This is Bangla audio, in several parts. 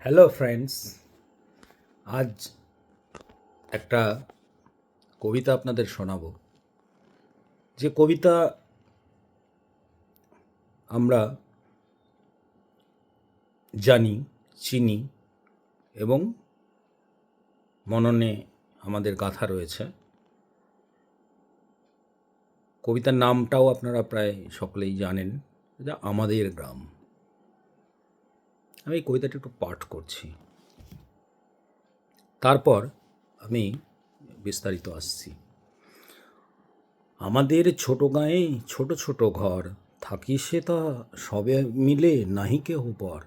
হ্যালো ফ্রেন্ডস, আজ একটা কবিতা আপনাদের শোনাবো। যে কবিতা আমরা জানি, চিনি এবং মননে আমাদের গাথা রয়েছে। কবিতার নামটাও আপনারা প্রায় সকলেই জানেন, যা আমাদের গ্রাম। আমি এই কবিতাটা একটু পাঠ করছি, তারপর আমি বিস্তারিত আসছি। আমাদের ছোট গাঁয়ে ছোট ছোট ঘর, থাকি সে তা সবে মিলে নাহি কেহ পর।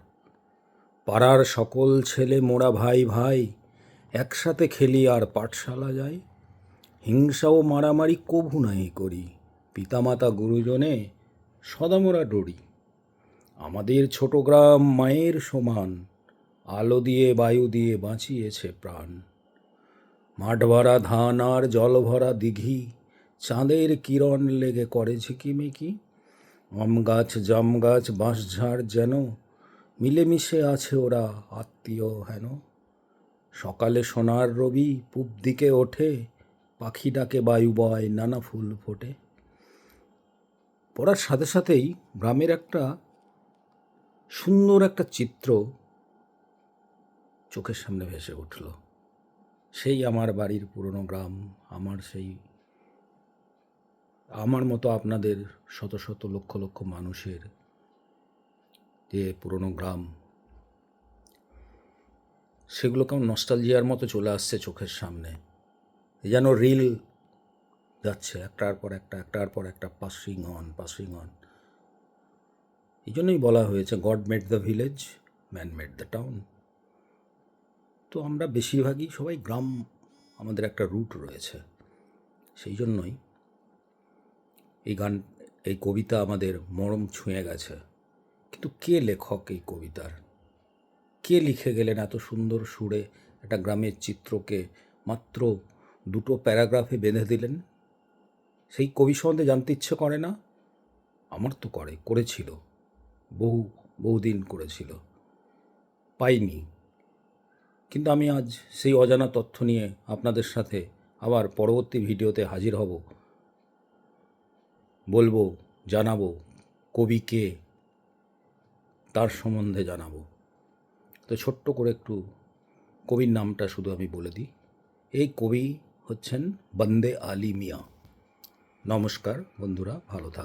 পাড়ার সকল ছেলে মোরা ভাই ভাই, একসাথে খেলি আর পাঠশালা যাই। হিংসা ও মারামারি কভু নাহি করি, পিতামাতা গুরুজনে সদা মোরা ডরি। আমাদের ছোট গ্রাম মায়ের সমান, আলো দিয়ে বায়ু দিয়ে বাঁচিয়েছে প্রাণ। মাঠ ভরা ধান আর জল ভরা দিঘি, চাঁদের কিরণ লেগে করে ঝিকিমিকি। আম গাছ জাম গাছ বাঁশঝাড় যেন মিলেমিশে আছে ওরা আত্মীয় হেন। সকালে সোনার রবি পূব দিকে ওঠে, পাখি ডাকে বায়ু বয় নানা ফুল ফোটে। পড়ার সাথে সাথেই গ্রামের একটা সুন্দর একটা চিত্র চোখের সামনে ভেসে উঠল। সেই আমার বাড়ির পুরনো গ্রাম, আমার মতো আপনাদের শত শত লক্ষ লক্ষ মানুষের যে পুরনো গ্রাম, সেগুলো কেমন নস্টালজিয়ার মতো চলে আসছে চোখের সামনে। যেন রিল যাচ্ছে একটার পর একটা, পাসিং অন। এই জন্যই বলা হয়েছে god made the village, man made the town. তো আমরা বেশিরভাগই সবাই গ্রাম, আমাদের একটা রুট রয়েছে। সেই জন্যই এই কবিতা আমাদের মরম ছুঁয়ে গেছে। কিন্তু কে লেখক এই কবিতার? কে লিখে গেলেন এত সুন্দর সুরে একটা গ্রামের চিত্রকে মাত্র দুটো প্যারাগ্রাফে বেঁধে দিলেন? সেই কবি সম্বন্ধে জানতে ইচ্ছে করে না? আমার তো করেছিল, বহুদিন করেছিল, পাইনি। কিন্তু আমি আজ সেই অজানা তথ্য নিয়ে আপনাদের সাথে আবার পরবর্তী ভিডিওতে হাজির হব। বলবো, জানাবো কবি কে, তার সম্বন্ধে জানাবো। তো ছোট্ট করে একটু কবির নামটা শুধু আমি বলে দিই। এই কবি হচ্ছেন বন্দে আলী মিয়া। নমস্কার বন্ধুরা, ভালো থাকুন।